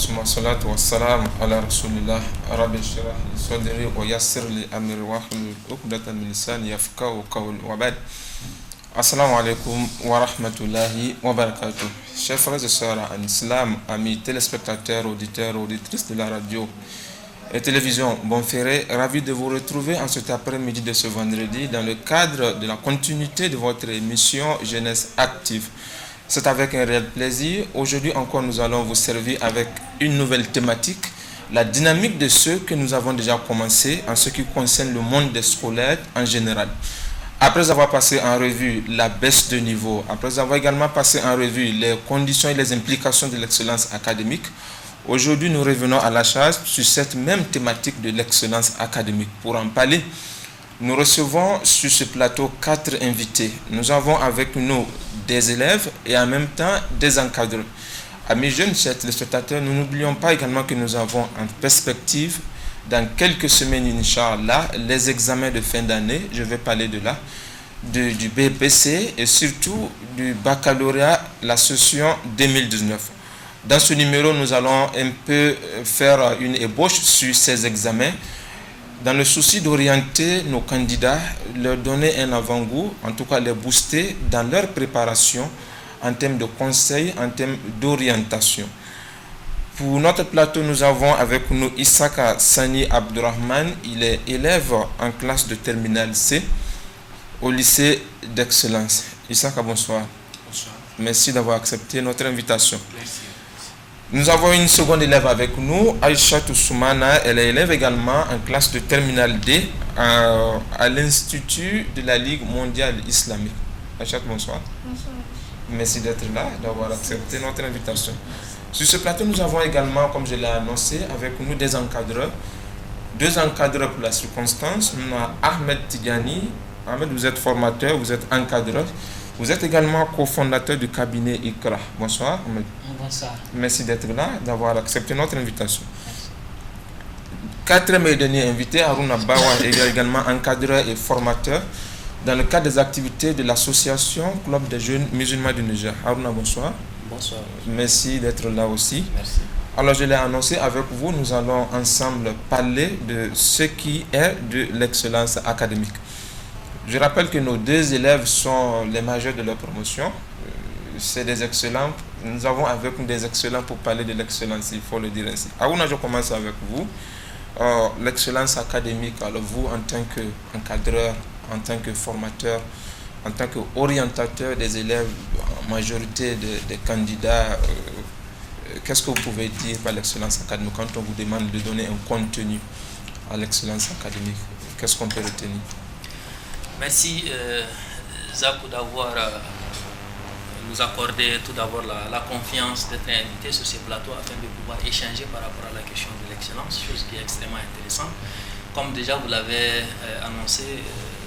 ثم الصلاة والسلام على رسول الله رب اشرح لي صدري ويسر لي أمري واحلل عقدة من لساني يفقهوا قولي وبعد. Assalamu alaikum wa rahmatullahi wa barakatuh. Chers frères et sœurs en islam, amis téléspectateurs, auditeurs, auditrices de la radio et télévision Bonferré, ravi de vous retrouver en cet après-midi de ce vendredi dans le cadre de la continuité de votre émission Jeunesse Active. C'est avec un réel plaisir. Aujourd'hui encore, nous allons vous servir avec une nouvelle thématique, la dynamique de ceux que nous avons déjà commencé en ce qui concerne le monde des scolaires en général. Après avoir passé en revue la baisse de niveau, après avoir également passé en revue les conditions et les implications de l'excellence académique, aujourd'hui nous revenons à la charge sur cette même thématique de l'excellence académique. Pour en parler, nous recevons sur ce plateau 4 invités. Nous avons avec nous des élèves et en même temps des encadreurs. Amis jeunes, chers téléspectateurs, nous n'oublions pas également que nous avons en perspective dans quelques semaines, Inch'Allah, les examens de fin d'année. Je vais parler de là, du BPC et surtout du baccalauréat, la session 2019. Dans ce numéro, nous allons un peu faire une ébauche sur ces examens, dans le souci d'orienter nos candidats, leur donner un avant-goût, en tout cas les booster dans leur préparation en termes de conseils, en termes d'orientation. Pour notre plateau, nous avons avec nous Issaka Sani Abdurrahman. Il est élève en classe de terminale C au lycée d'excellence. Issaka, bonsoir. Bonsoir. Merci d'avoir accepté notre invitation. Merci. Nous avons une seconde élève avec nous, Aïcha Toussoumana. Elle est élève également en classe de terminale D à l'Institut de la Ligue mondiale islamique. Aïcha, bonsoir. Bonsoir. Merci d'être là, d'avoir accepté notre invitation. Sur ce plateau, nous avons également, comme je l'ai annoncé, avec nous des encadreurs. 2 encadreurs pour la circonstance. Nous avons Ahmed Tigani. Ahmed, vous êtes formateur, vous êtes encadreur. Vous êtes également cofondateur du cabinet ICRA. Bonsoir, Ahmed. Bonsoir. Merci d'être là, d'avoir accepté notre invitation. 4e et dernier invité, Harouna Bawa, également encadreur et formateur dans le cadre des activités de l'association Club des jeunes musulmans du Niger. Harouna, bonsoir. Bonsoir. Merci d'être là aussi. Merci. Alors je l'ai annoncé avec vous, nous allons ensemble parler de ce qui est de l'excellence académique. Je rappelle que nos 2 élèves sont les majeurs de leur promotion. C'est des excellents. Nous avons avec nous des excellents pour parler de l'excellence, il faut le dire ainsi. Aouna, je commence avec vous. L'excellence académique, alors vous en tant qu'encadreur, en tant que formateur, en tant qu'orientateur des élèves, en majorité des candidats, qu'est-ce que vous pouvez dire par l'excellence académique quand on vous demande de donner un contenu à l'excellence académique? Qu'est-ce qu'on peut retenir? Merci Zakou d'avoir nous accordé tout d'abord la confiance d'être invité sur ces plateaux afin de pouvoir échanger par rapport à la question de l'excellence, chose qui est extrêmement intéressante. Comme déjà vous l'avez annoncé,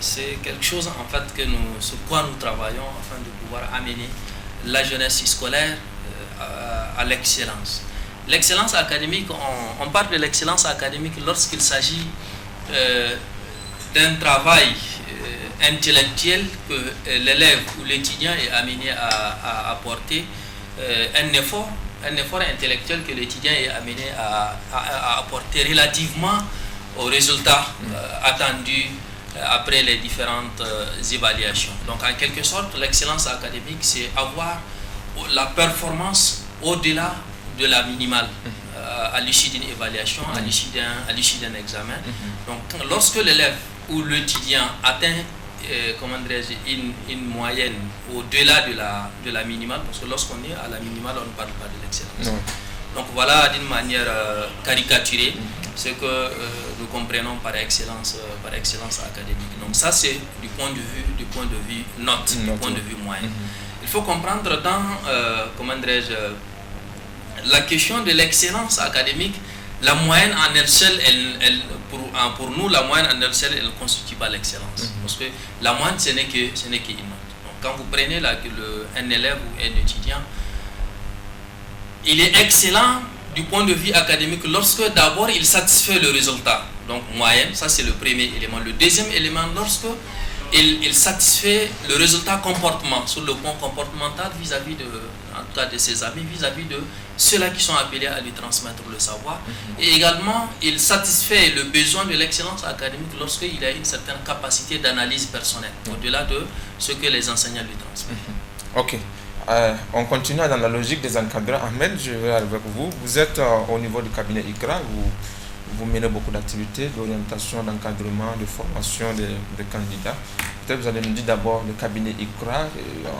c'est quelque chose en fait sur quoi nous travaillons afin de pouvoir amener la jeunesse scolaire à l'excellence. L'excellence académique, on parle de l'excellence académique lorsqu'il s'agit d'un travail intellectuel que l'élève ou l'étudiant est amené à apporter, un effort intellectuel que l'étudiant est amené à apporter relativement aux résultats attendus après les différentes évaluations. Donc en quelque sorte, l'excellence académique, c'est avoir la performance au-delà de la minimale à l'issue d'une évaluation, à l'issue d'un examen. Donc lorsque l'élève ou l'étudiant atteint une moyenne au-delà de la minimale, parce que lorsqu'on est à la minimale, on ne parle pas de l'excellence. Donc voilà, d'une manière caricaturée, ce que nous comprenons par excellence académique. Donc ça, c'est du point de vue note, du point de vue moyen. Il faut comprendre dans la question de l'excellence académique, la moyenne en elle seule, pour nous, la moyenne en elle seule, elle ne constitue pas l'excellence. Parce que la moyenne, ce n'est qu'une note. Donc quand vous prenez un élève ou un étudiant, il est excellent du point de vue académique lorsque d'abord il satisfait le résultat. Donc moyenne, ça c'est le premier élément. Le deuxième élément, lorsque il satisfait le résultat comportement, sur le plan comportemental vis-à-vis en tout cas de ses amis, vis-à-vis de ceux-là qui sont appelés à lui transmettre le savoir. Et également, il satisfait le besoin de l'excellence académique lorsqu'il a une certaine capacité d'analyse personnelle, au-delà de ce que les enseignants lui transmettent. Ok. On continue dans la logique des encadreurs. Ahmed, je vais avec vous. Vous êtes au niveau du cabinet ICRA, vous menez beaucoup d'activités d'orientation, d'encadrement, de formation des candidats. Peut-être vous allez nous dire d'abord le cabinet ICRA,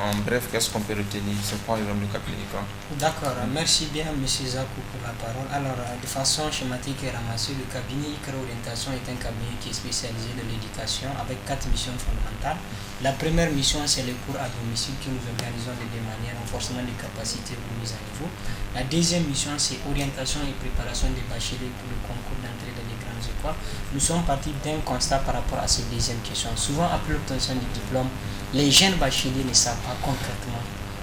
en bref, qu'est-ce qu'on peut retenir? C'est quoi le cabinet ICRA? D'accord, merci bien M. Zakou pour la parole. Alors, de façon schématique et ramassée, le cabinet ICRA Orientation est un cabinet qui est spécialisé dans l'éducation avec 4 missions fondamentales. La première mission, c'est les cours à domicile que nous organisons de manière renforcement des capacités ou mise à niveau. La deuxième mission, c'est orientation et préparation des bacheliers pour le concours d'entrée dans les grandes écoles. Nous sommes partis d'un constat par rapport à cette deuxième question. Souvent, après l'obtention du diplôme, les jeunes bacheliers ne savent pas concrètement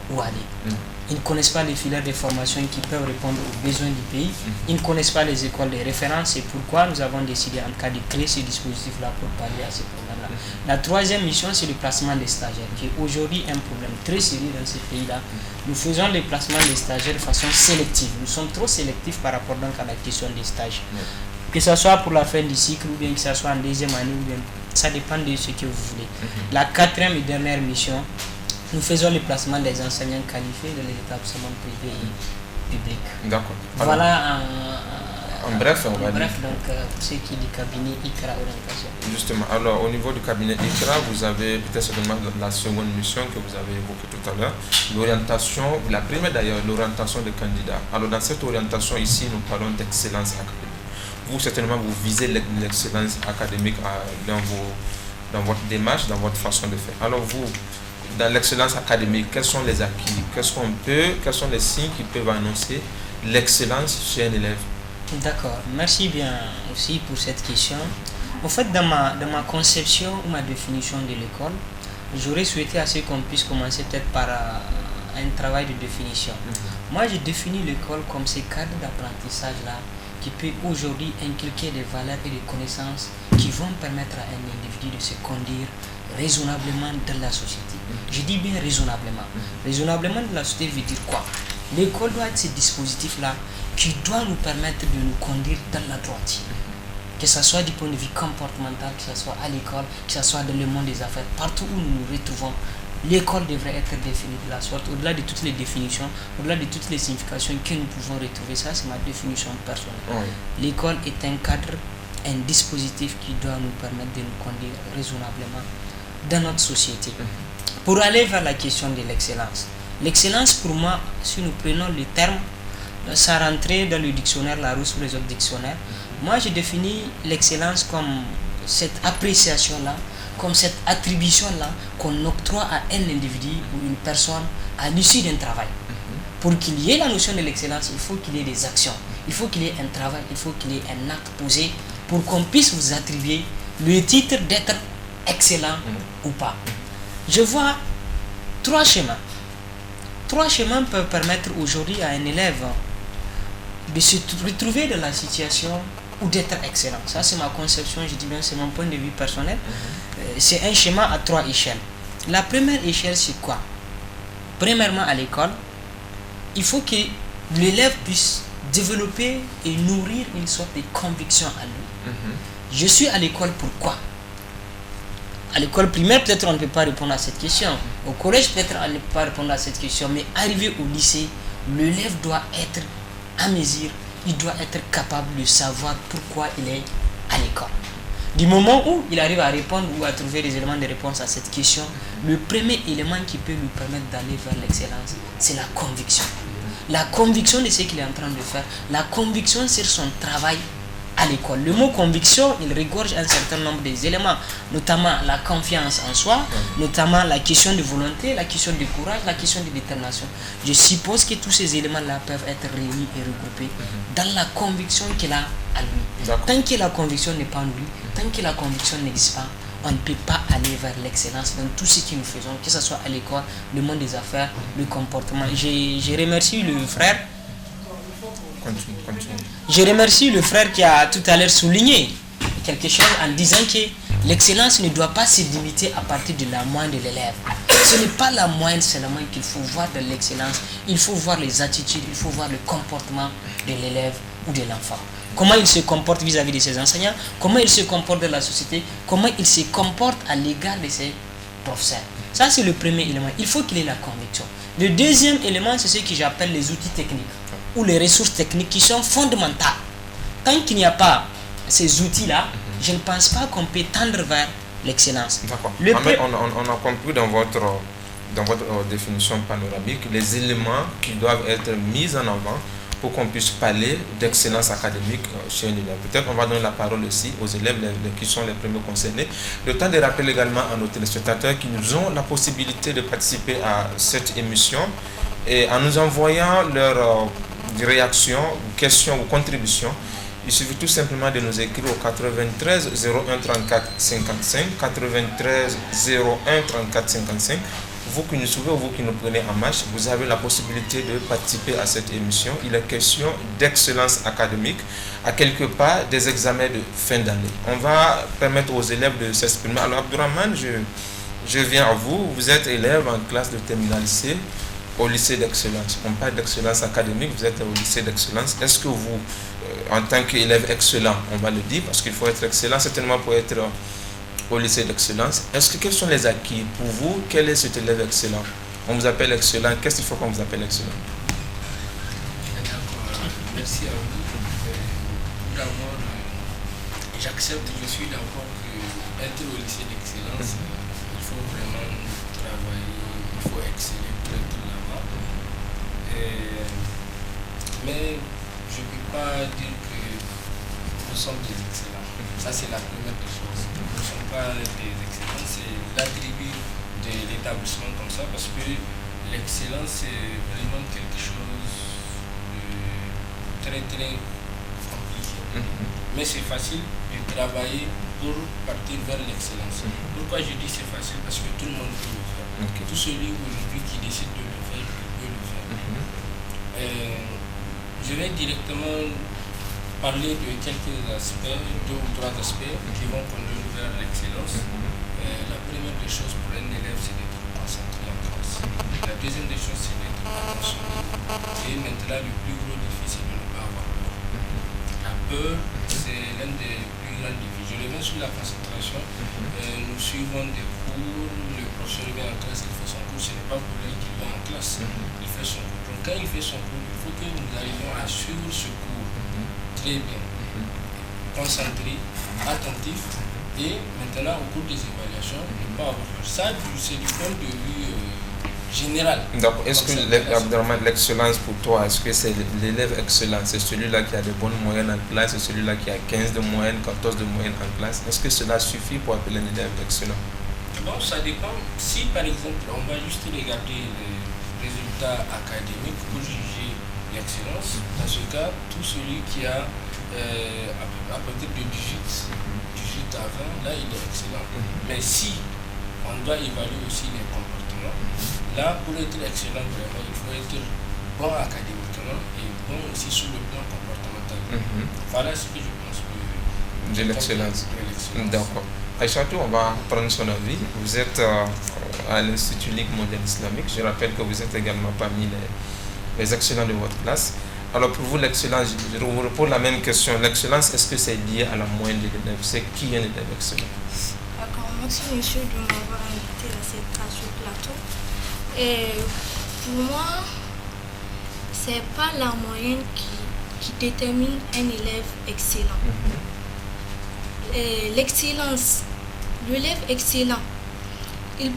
où aller. Ils ne connaissent pas les filières de formation qui peuvent répondre aux besoins du pays. Ils ne connaissent pas les écoles de référence. C'est pourquoi nous avons décidé en cas de créer ce dispositif-là pour pallier à ces problèmes-là. La troisième mission, c'est le placement des stagiaires, qui est aujourd'hui un problème très sérieux dans ces pays-là. Nous faisons les placements des stagiaires de façon sélective. Nous sommes trop sélectifs par rapport donc à la question des stages. Que ce soit pour la fin du cycle ou bien que ce soit en deuxième année, ou bien, ça dépend de ce que vous voulez. La quatrième et dernière mission, nous faisons le placement des enseignants qualifiés dans les établissements privés et publics. D'accord. Voilà en bref, on va dire. Donc, pour ce qui est du cabinet ICRA Orientation. Justement, alors au niveau du cabinet ICRA, vous avez peut-être seulement la seconde mission que vous avez évoquée tout à l'heure, l'orientation, la première d'ailleurs, l'orientation des candidats. Alors dans cette orientation ici, nous parlons d'excellence académique. Vous, certainement, vous visez l'excellence académique dans votre démarche, dans votre façon de faire. Alors vous, dans l'excellence académique, quels sont les acquis? Quels sont les signes qui peuvent annoncer l'excellence chez un élève? D'accord, merci bien aussi pour cette question. En fait, dans ma conception ou ma définition de l'école, j'aurais souhaité assez qu'on puisse commencer peut-être par un travail de définition. Moi, je définis l'école comme ces cadres d'apprentissage-là qui peut aujourd'hui inculquer des valeurs et des connaissances qui vont permettre à un individu de se conduire raisonnablement dans la société. Je dis bien raisonnablement. Raisonnablement dans la société veut dire quoi? L'école doit être ce dispositif-là qui doit nous permettre de nous conduire dans la droiture. Que ce soit du point de vue comportemental, que ce soit à l'école, que ce soit dans le monde des affaires, partout où nous nous retrouvons, l'école devrait être définie de la sorte, au-delà de toutes les définitions, au-delà de toutes les significations que nous pouvons retrouver. Ça, c'est ma définition personnelle. L'école est un cadre, un dispositif qui doit nous permettre de nous conduire raisonnablement dans notre société. Pour aller vers la question de l'excellence. L'excellence, pour moi, si nous prenons le terme, ça rentrait dans le dictionnaire Larousse ou les autres dictionnaires. Moi, je définis l'excellence comme cette appréciation-là, comme cette attribution-là qu'on octroie à un individu ou une personne à l'issue d'un travail. Pour qu'il y ait la notion de l'excellence, il faut qu'il y ait des actions, il faut qu'il y ait un travail, il faut qu'il y ait un acte posé pour qu'on puisse vous attribuer le titre d'être excellent ou pas. Je vois 3 schémas. 3 schémas peuvent permettre aujourd'hui à un élève de se retrouver dans la situation ou d'être excellent. Ça, c'est ma conception, je dis bien, c'est mon point de vue personnel. C'est un schéma à 3 échelles. La première échelle, c'est quoi? Premièrement, à l'école, il faut que l'élève puisse développer et nourrir une sorte de conviction à lui. Je suis à l'école pourquoi? À l'école primaire, peut-être on ne peut pas répondre à cette question. Au collège, peut-être on ne peut pas répondre à cette question. Mais arrivé au lycée, l'élève doit être à mesure, il doit être capable de savoir pourquoi il est à l'école. Du moment où il arrive à répondre ou à trouver des éléments de réponse à cette question, le premier élément qui peut lui permettre d'aller vers l'excellence, c'est la conviction. La conviction de ce qu'il est en train de faire, la conviction sur son travail à l'école. Le mot conviction, il regorge un certain nombre d'éléments, notamment la confiance en soi, notamment la question de volonté, la question de courage, la question de détermination. Je suppose que tous ces éléments-là peuvent être réunis et regroupés dans la conviction qu'il a à lui. Tant que la conviction n'est pas en lui, tant que la conviction n'existe pas, on ne peut pas aller vers l'excellence dans tout ce que nous faisons, que ce soit à l'école, le monde des affaires, le comportement. Je remercie le frère. Je remercie le frère qui a tout à l'heure souligné quelque chose en disant que L'excellence ne doit pas se limiter à partir de la moyenne de l'élève. Ce n'est pas la moyenne seulement qu'il faut voir de l'excellence. Il faut voir les attitudes, il faut voir le comportement de l'élève ou de l'enfant. Comment il se comporte vis-à-vis de ses enseignants, comment il se comporte dans la société, comment il se comporte à l'égard de ses professeurs. Ça, c'est le premier élément. Il faut qu'il ait la conviction. Le deuxième élément, c'est ce que j'appelle les outils techniques ou les ressources techniques qui sont fondamentales. Tant qu'il n'y a pas ces outils-là, je ne pense pas qu'on peut tendre vers l'excellence. D'accord. On a compris dans votre définition panoramique les éléments qui doivent être mis en avant pour qu'on puisse parler d'excellence académique chez un élève. Peut-être on va donner la parole aussi aux élèves qui sont les premiers concernés. Le temps de rappeler également à nos téléspectateurs qui nous ont la possibilité de participer à cette émission et en nous envoyant leurs réactions, questions ou contributions. Il suffit tout simplement de nous écrire au 93 01 34 55, 93 01 34 55. Vous qui nous suivez ou vous qui nous prenez en marche, vous avez la possibilité de participer à cette émission. Il est question d'excellence académique, à quelque part des examens de fin d'année. On va permettre aux élèves de s'exprimer. Alors Abdourahmane, je viens à vous. Vous êtes élève en classe de terminale lycée au lycée d'excellence. On parle d'excellence académique, vous êtes au lycée d'excellence. Est-ce que vous, en tant qu'élève excellent, on va le dire, parce qu'il faut être excellent, certainement pour être au lycée d'excellence, quels sont les acquis pour vous? Quel est cet élève excellent? On vous appelle excellent, qu'est-ce qu'il faut qu'on vous appelle excellent? D'accord, merci à vous. D'abord, j'accepte, je suis d'accord qu'être au lycée d'excellence, il faut vraiment travailler, il faut exceller pour être là-bas. Mais je ne peux pas dire que nous sommes des excellents. Ça, c'est la première des choses. Nous ne sommes pas des excellents, c'est l'attribut de l'établissement comme ça, parce que l'excellence, c'est vraiment quelque chose de très très compliqué. Mais c'est facile de travailler pour partir vers l'excellence. Pourquoi je dis c'est facile? Parce que tout le monde peut le faire. Tout celui aujourd'hui qui décide de le faire, il peut le faire. Je vais directement parler de quelques aspects, 2 ou 3 aspects qui vont conduire vers l'excellence. La première des choses pour un élève, c'est d'être concentré en classe. La deuxième des choses, c'est d'être attentionné. Et maintenant, le plus gros défi, c'est de ne pas avoir peur. La peur, c'est l'un des plus grands défis. Je reviens sur la concentration. Nous suivons des cours, le professeur vient en classe, il fait son cours. Ce n'est pas pour lui qu'il vient en classe, il fait son cours. Donc, quand il fait son cours, il faut que nous arrivions à suivre ce cours très bien, concentré, attentif, et maintenant au cours des évaluations, ne pas avoir peur. Ça, c'est du point de vue général. Donc, est-ce que l'excellence pour toi, est-ce que c'est l'élève excellent? C'est celui-là qui a de bonnes moyennes en classe, c'est celui-là qui a 15 de moyenne, 14 de moyenne en classe? Est-ce que cela suffit pour appeler un élève excellent? Bon, ça dépend. Si par exemple, on va juste regarder les résultats académiques pour juger l'excellence, dans ce cas, tout celui qui a à partir de 18 à 20, là il est excellent. Mais si on doit évaluer aussi les comportements, là pour être excellent vraiment, il faut être bon académiquement et bon aussi sur le plan comportemental. Voilà ce que je pense de l'excellence. D'accord. Aïchatou, on va prendre son avis. Vous êtes à l'Institut Ligue mondiale islamique. Je rappelle que vous êtes également parmi les excellents de votre classe. Alors pour vous, l'excellence, je vous repose la même question. L'excellence, est-ce que c'est lié à la moyenne de l'élève? C'est qui est l'élève excellent? D'accord, merci monsieur de m'avoir invité à ce plateau. Et pour moi, c'est pas la moyenne qui détermine un élève excellent. L'excellence, l'élève excellent, il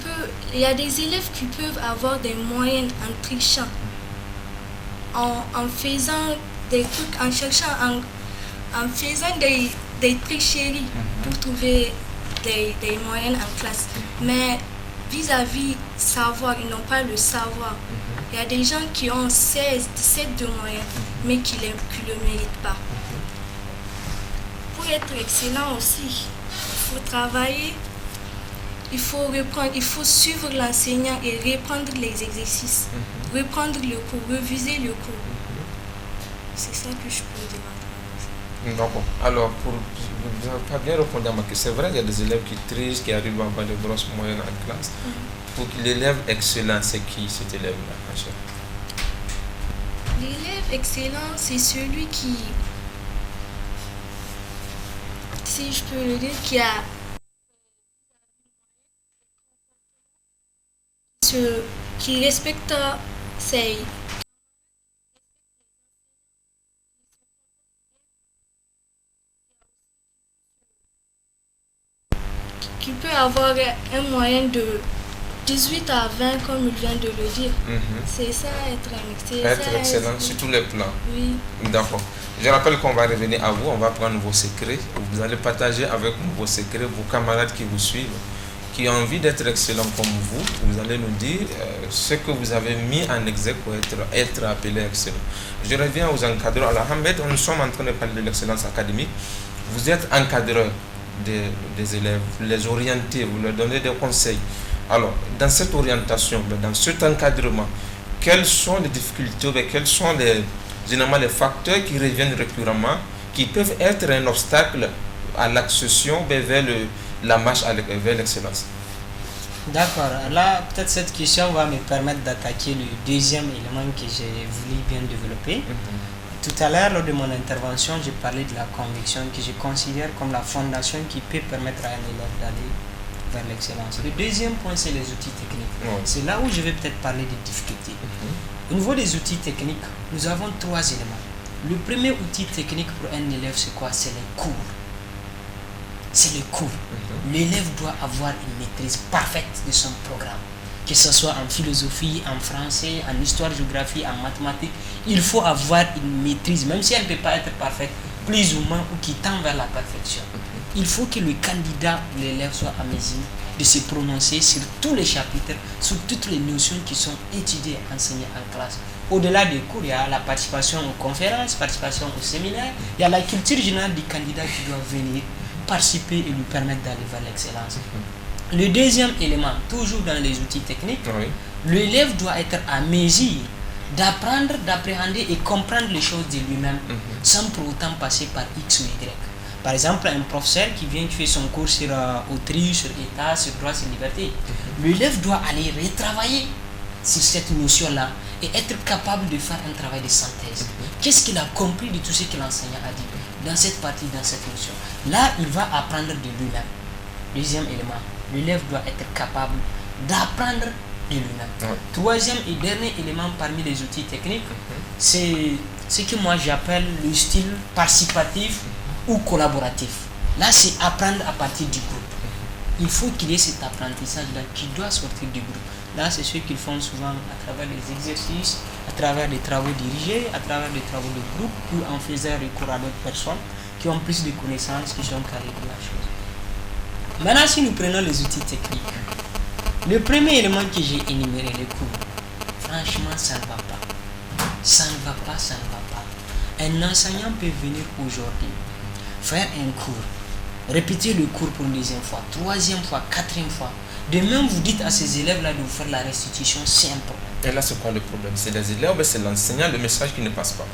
y a des élèves qui peuvent avoir des moyennes en trichant, en faisant des trucs, en cherchant, en faisant des tricheries pour trouver des moyennes en classe. Mais vis-à-vis savoir, ils n'ont pas le savoir. Il y a des gens qui ont 16, 17 de moyenne, mais qui ne le méritent pas. Pour être excellent aussi, il faut travailler, il faut reprendre, il faut suivre l'enseignant et reprendre les exercices, reprendre le cours, reviser le cours. C'est ça que je peux dire. D'accord. Alors, vous n'avez pas bien répondu à ma question. C'est vrai, il y a des élèves qui trichent, qui arrivent à avoir de grosses moyennes en classe. Pour que l'élève excellent, c'est qui cet élève-là, ma chère? L'élève excellent, c'est celui qui, si je peux le dire, qui respecte ses qui peut avoir un moyen de 18 à 20 comme il vient de le dire. C'est ça être un excellent. Être excellent sur tous les plans. Oui. D'accord. Je rappelle qu'on va revenir à vous, on va prendre vos secrets. Vous allez partager avec nous vos secrets, vos camarades qui vous suivent, qui ont envie d'être excellents comme vous. Vous allez nous dire ce que vous avez mis en exergue pour être appelé excellent. Je reviens aux encadreurs. Alors, Ahmed, nous sommes en train de parler de l'excellence académique. Vous êtes encadreur des élèves, vous les orientez, vous leur donnez des conseils. Alors, dans cette orientation, dans cet encadrement, quelles sont les difficultés, quels sont généralement les facteurs qui reviennent récurremment, qui peuvent être un obstacle à l'accession vers la marche vers l'excellence? D'accord. Là, peut-être cette question va me permettre d'attaquer le deuxième élément que j'ai voulu bien développer. Tout à l'heure, lors de mon intervention, j'ai parlé de la conviction que je considère comme la fondation qui peut permettre à un élève d'aller vers l'excellence. Le deuxième point, c'est les outils techniques. C'est là où je vais peut-être parler des difficultés. Au niveau des outils techniques, nous avons 3 éléments. Le premier outil technique pour un élève, c'est quoi? C'est les cours. C'est les cours. L'élève doit avoir une maîtrise parfaite de son programme. Que ce soit en philosophie, en français, en histoire-géographie, en mathématiques, il faut avoir une maîtrise, même si elle ne peut pas être parfaite, plus ou moins, ou qui tend vers la perfection. Il faut que le candidat, l'élève, soit à mesure de se prononcer sur tous les chapitres, sur toutes les notions qui sont étudiées et enseignées en classe. Au-delà des cours, il y a la participation aux conférences, participation aux séminaires, il y a la culture générale du candidat qui doit venir participer et lui permettre d'aller vers l'excellence. Le deuxième élément, toujours dans les outils techniques, l'élève doit être à mesure d'apprendre, d'appréhender et comprendre les choses de lui-même sans pour autant passer par X ou Y. Par exemple, un professeur qui vient qui fait son cours sur Autriche, sur État, sur droit, sur liberté, l'élève doit aller retravailler sur cette notion-là et être capable de faire un travail de synthèse. Qu'est-ce qu'il a compris de tout ce que l'enseignant a dit dans cette partie, dans cette notion? Là, il va apprendre de lui-même. Deuxième élément, l'élève doit être capable d'apprendre de lui-même. Troisième et dernier élément parmi les outils techniques, c'est ce que moi j'appelle le style participatif ou collaboratif. Là, c'est apprendre à partir du groupe. Il faut qu'il y ait cet apprentissage-là qui doit sortir du groupe. Là, c'est ce qu'ils font souvent à travers les exercices, à travers les travaux dirigés, à travers les travaux de groupe ou en faisant recours à d'autres personnes qui ont plus de connaissances, qui sont carrées de la chose. Maintenant, si nous prenons les outils techniques, le premier élément que j'ai énuméré, les cours, franchement, ça ne va pas. Ça ne va pas, ça ne va pas. Un enseignant peut venir aujourd'hui, faire un cours, répéter le cours pour une deuxième fois, troisième fois, quatrième fois. De même, vous dites à ces élèves-là de vous faire la restitution, c'est un problème. Et là, c'est quoi le problème? C'est les élèves ou c'est l'enseignant, le message qui ne passe pas?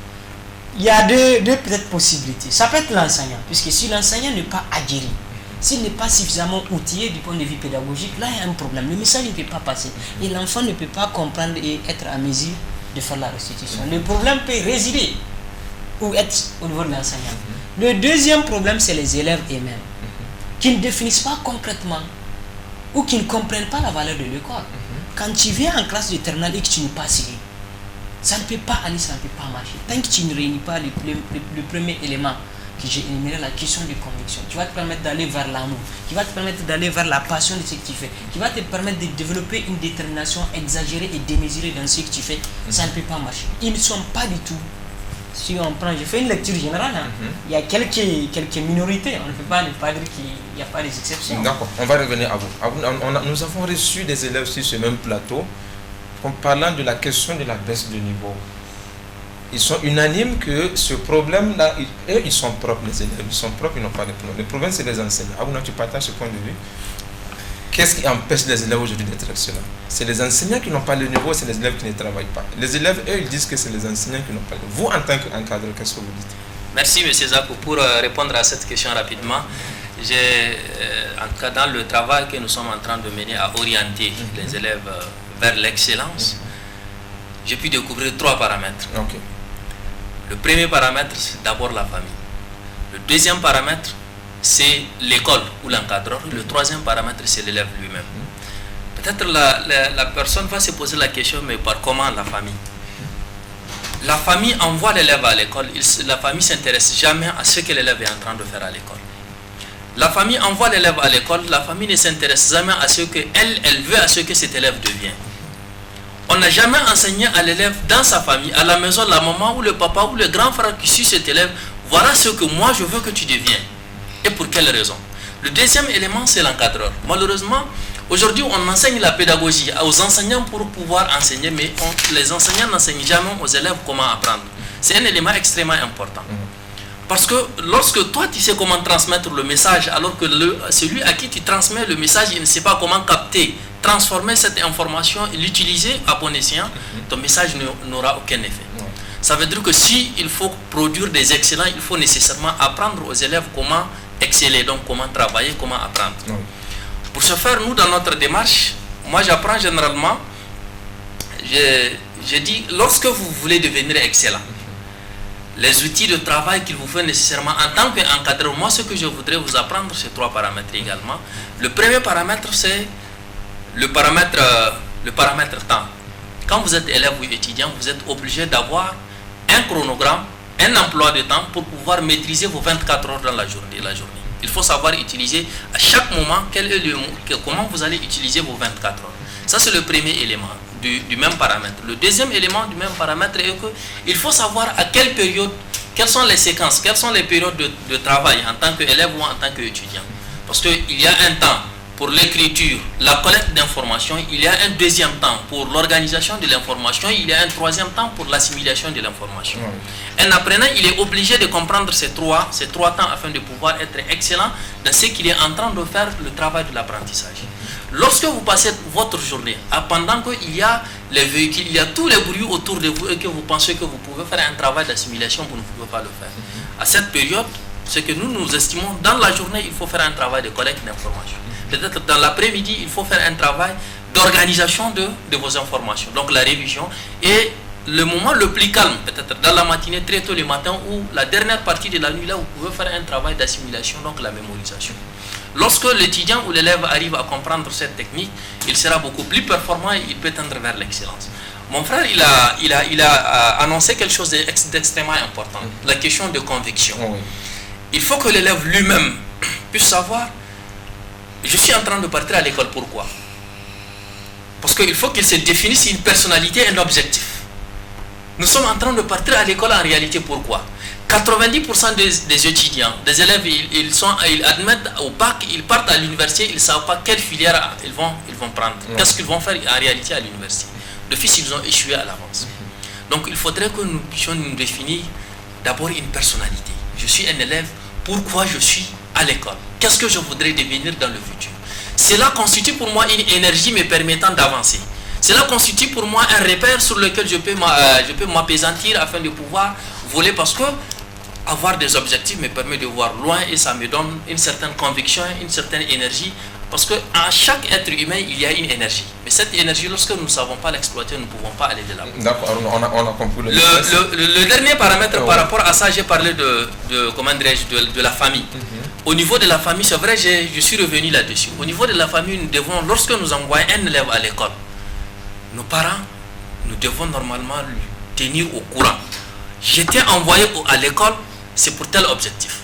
Il y a deux peut-être possibilités. Ça peut être l'enseignant, puisque si l'enseignant n'est pas aguerri, s'il n'est pas suffisamment outillé du point de vue pédagogique, là il y a un problème. Le message ne peut pas passer. Et l'enfant ne peut pas comprendre et être à mesure de faire la restitution. Le problème peut résider ou être au niveau de l'enseignant. Le deuxième problème, c'est les élèves eux-mêmes, qui ne définissent pas concrètement ou qui ne comprennent pas la valeur de l'école. Quand tu viens en classe de terminale et que tu n'es pas sérieux, ça ne peut pas aller, ça ne peut pas marcher. Tant que tu ne réunis pas le premier élément que j'ai énuméré, la question de conviction, qui va te permettre d'aller vers l'amour, qui va te permettre d'aller vers la passion de ce que tu fais, qui va te permettre de développer une détermination exagérée et démesurée dans ce que tu fais, ça ne peut pas marcher. Ils ne sont pas du tout. Si on prend, je fais une lecture générale, il y a quelques minorités, on ne peut pas ne pas dire qu'il n'y a pas des exceptions. D'accord, on va revenir à vous. Nous avons reçu des élèves sur ce même plateau en parlant de la question de la baisse de niveau. Ils sont unanimes que ce problème-là, eux, ils sont propres, les élèves, ils sont propres, ils n'ont pas de problème. Le problème, c'est les enseignants. Abouna, tu partages ce point de vue. Qu'est-ce qui empêche les élèves aujourd'hui d'être excellents? C'est les enseignants qui n'ont pas le niveau, c'est les élèves qui ne travaillent pas. Les élèves, eux, ils disent que c'est les enseignants qui n'ont pas le niveau. Vous, en tant qu'encadreur, qu'est-ce que vous dites? Merci M. Zako pour répondre à cette question rapidement. En tout cas, dans le travail que nous sommes en train de mener à orienter les élèves vers l'excellence, j'ai pu découvrir 3 paramètres. Okay. Le premier paramètre, c'est d'abord la famille. Le deuxième paramètre, c'est l'école ou l'encadreur. Le troisième paramètre, c'est l'élève lui-même. Peut-être la personne va se poser la question, mais par comment la famille? La famille envoie l'élève à l'école. La famille ne s'intéresse jamais à ce que l'élève est en train de faire à l'école. La famille envoie l'élève à l'école. La famille ne s'intéresse jamais à ce qu'elle veut, à ce que cet élève devient. On n'a jamais enseigné à l'élève dans sa famille, à la maison, la maman ou le papa ou le grand frère qui suit cet élève, voilà ce que moi je veux que tu deviennes. Et pour quelle raison? Le deuxième élément, c'est l'encadreur. Malheureusement, aujourd'hui, on enseigne la pédagogie aux enseignants pour pouvoir enseigner, mais les enseignants n'enseignent jamais aux élèves comment apprendre. C'est un élément extrêmement important. Parce que lorsque toi, tu sais comment transmettre le message, alors que celui à qui tu transmets le message, il ne sait pas comment capter, transformer cette information et l'utiliser à bon escient, ton message n'aura aucun effet. Ça veut dire que s'il faut produire des excellents, il faut nécessairement apprendre aux élèves comment exceller, donc comment travailler, comment apprendre. Pour ce faire, nous, dans notre démarche, moi j'apprends généralement, je dis, lorsque vous voulez devenir excellent, les outils de travail qu'il vous faut nécessairement en tant qu'encadreur, moi ce que je voudrais vous apprendre, c'est 3 paramètres également. Le premier paramètre, c'est le paramètre temps. Quand vous êtes élève ou étudiant, vous êtes obligé d'avoir un chronogramme, un emploi de temps pour pouvoir maîtriser vos 24 heures dans la journée. Il faut savoir utiliser à chaque moment comment vous allez utiliser vos 24 heures. Ça, c'est le premier élément du même paramètre. Le deuxième élément du même paramètre est qu'il faut savoir à quelle période, quelles sont les séquences, quelles sont les périodes de travail en tant qu'élève ou en tant qu'étudiant. Parce qu'il y a un temps pour l'écriture, la collecte d'informations, il y a un deuxième temps pour l'organisation de l'information, il y a un troisième temps pour l'assimilation de l'information. Un apprenant, il est obligé de comprendre ces trois temps afin de pouvoir être excellent dans ce qu'il est en train de faire, le travail de l'apprentissage. Lorsque vous passez votre journée, pendant qu'il y a les véhicules, il y a tous les bruits autour de vous et que vous pensez que vous pouvez faire un travail d'assimilation, vous ne pouvez pas le faire. À cette période, ce que nous estimons, dans la journée, il faut faire un travail de collecte d'informations. Peut-être dans l'après-midi, il faut faire un travail d'organisation de vos informations, donc la révision. Et le moment le plus calme, peut-être dans la matinée, très tôt le matin, ou la dernière partie de la nuit, là, vous pouvez faire un travail d'assimilation, donc la mémorisation. Lorsque l'étudiant ou l'élève arrive à comprendre cette technique, il sera beaucoup plus performant et il peut tendre vers l'excellence. Mon frère, il a annoncé quelque chose d'extrêmement important, la question de conviction. Il faut que l'élève lui-même puisse savoir, je suis en train de partir à l'école, pourquoi? Parce qu'il faut qu'il se définisse une personnalité et un objectif. Nous sommes en train de partir à l'école en réalité, pourquoi? 90% des étudiants, des élèves, ils admettent au bac, ils partent à l'université, ils ne savent pas quelle filière ils vont prendre. Qu'est-ce qu'ils vont faire en réalité à l'université? De fils, ils ont échoué à l'avance. Donc il faudrait que nous puissions nous définir d'abord une personnalité. Je suis un élève, pourquoi je suis à l'école? Qu'est-ce que je voudrais devenir dans le futur? Cela constitue pour moi une énergie me permettant d'avancer. Cela constitue pour moi un repère sur lequel je peux m'apaisantir afin de pouvoir voler, parce que avoir des objectifs me permet de voir loin et ça me donne une certaine conviction, une certaine énergie, parce qu'en chaque être humain, il y a une énergie. Mais cette énergie, lorsque nous ne savons pas l'exploiter, nous ne pouvons pas aller de l'avant. D'accord, on a compris le dernier paramètre par rapport à ça, j'ai parlé de la famille. Au niveau de la famille, c'est vrai, je suis revenu là-dessus. Au niveau de la famille, nous devons, lorsque nous envoyons un élève à l'école, nos parents, nous devons normalement lui tenir au courant. J'étais envoyé à l'école, c'est pour tel objectif.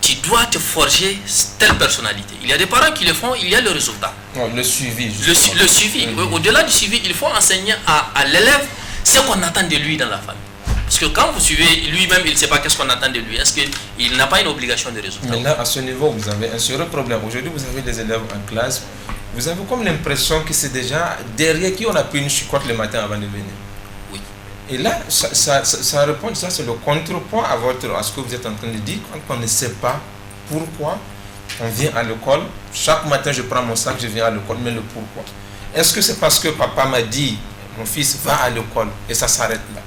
Tu dois te forger telle personnalité. Il y a des parents qui le font, il y a le résultat. Le suivi. Le suivi. Au-delà du suivi, il faut enseigner à l'élève ce qu'on attend de lui dans la famille. Parce que quand vous suivez, lui-même, il ne sait pas qu'est-ce qu'on attend de lui. Est-ce qu'il n'a pas une obligation de résultat? Mais là, à ce niveau, vous avez un sérieux problème. Aujourd'hui, vous avez des élèves en classe. Vous avez comme l'impression que c'est déjà derrière qui on a pris une chicotte le matin avant de venir. Oui. Et là, ça répond, ça c'est le contrepoint à ce que vous êtes en train de dire. Quand on ne sait pas pourquoi on vient à l'école, chaque matin je prends mon sac, je viens à l'école, mais le pourquoi. Est-ce que c'est parce que papa m'a dit, mon fils va à l'école et ça s'arrête là?